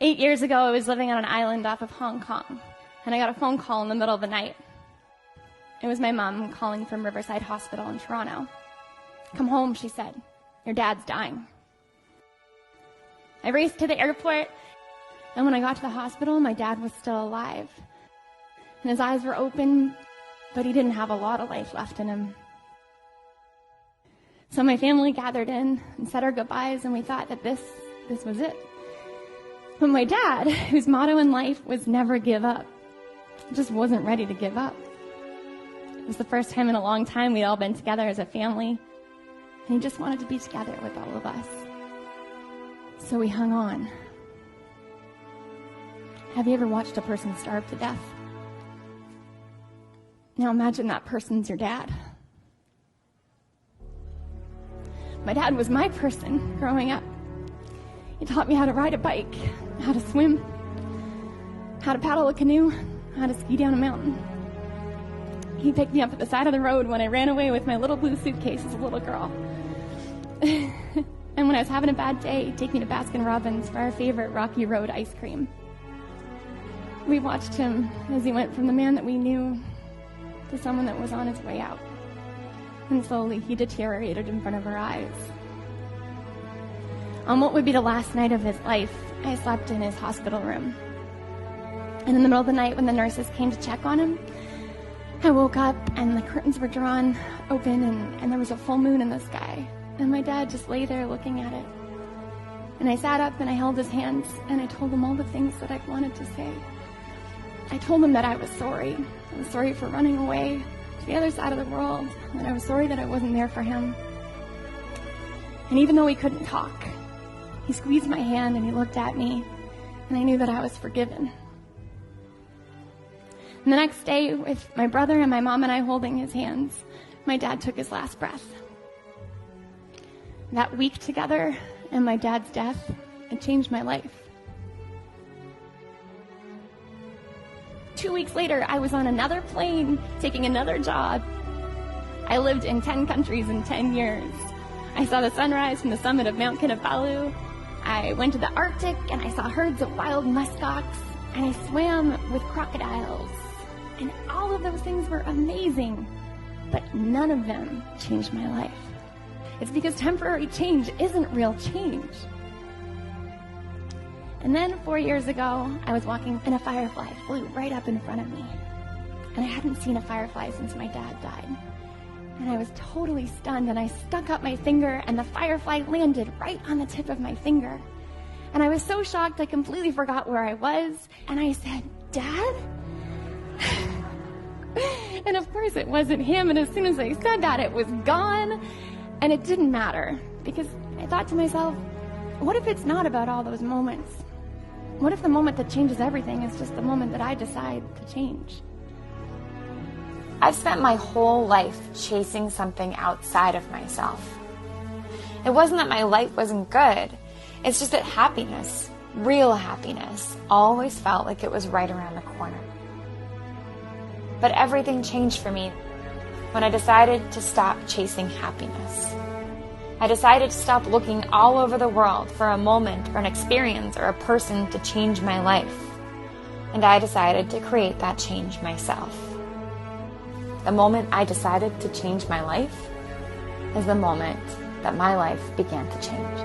8 years ago, I was living on an island off of Hong Kong, and I got a phone call in the middle of the night. It was my mom calling from Riverside Hospital in Toronto. "Come home," she said. "Your dad's dying." I raced to the airport, and when I got to the hospital, my dad was still alive. And his eyes were open, but he didn't have a lot of life left in him. So my family gathered in and said our goodbyes, and we thought that this was it. But my dad, whose motto in life was never give up, just wasn't ready to give up. It was the first time in a long time we'd all been together as a family, and he just wanted to be together with all of us. So we hung on. Have you ever watched a person starve to death? Now imagine that person's your dad. My dad was my person growing up. He taught me how to ride a bike, how to swim, how to paddle a canoe, how to ski down a mountain. He picked me up at the side of the road when I ran away with my little blue suitcase as a little girl. And when I was having a bad day, he'd take me to Baskin Robbins for our favorite Rocky Road ice cream. We watched him as he went from the man that we knew to someone that was on his way out. And slowly he deteriorated in front of our eyes. On what would be the last night of his life, I slept in his hospital room. And in the middle of the night when the nurses came to check on him, I woke up and the curtains were drawn open and there was a full moon in the sky. And my dad just lay there looking at it. And I sat up and I held his hands and I told him all the things that I wanted to say. I told him that I was sorry. I was sorry for running away to the other side of the world. And I was sorry that I wasn't there for him. And even though he couldn't talk, he squeezed my hand and he looked at me, and I knew that I was forgiven. And the next day, with my brother and my mom and I holding his hands, my dad took his last breath. That week together and my dad's death, it changed my life. 2 weeks later, I was on another plane, taking another job. I lived in 10 countries in 10 years. I saw the sunrise from the summit of Mount Kinabalu. I went to the Arctic and I saw herds of wild muskox, and I swam with crocodiles. And all of those things were amazing, but none of them changed my life. It's because temporary change isn't real change. And then 4 years ago, I was walking and a firefly flew right up in front of me. And I hadn't seen a firefly since my dad died. And I was totally stunned, and I stuck up my finger, and the firefly landed right on the tip of my finger. And I was so shocked, I completely forgot where I was, and I said, "Dad?" And of course it wasn't him, and as soon as I said that, it was gone. And it didn't matter, because I thought to myself, what if it's not about all those moments? What if the moment that changes everything is just the moment that I decide to change? I've spent my whole life chasing something outside of myself. It wasn't that my life wasn't good. It's just that happiness, real happiness, always felt like it was right around the corner. But everything changed for me when I decided to stop chasing happiness. I decided to stop looking all over the world for a moment or an experience or a person to change my life. And I decided to create that change myself. The moment I decided to change my life is the moment that my life began to change.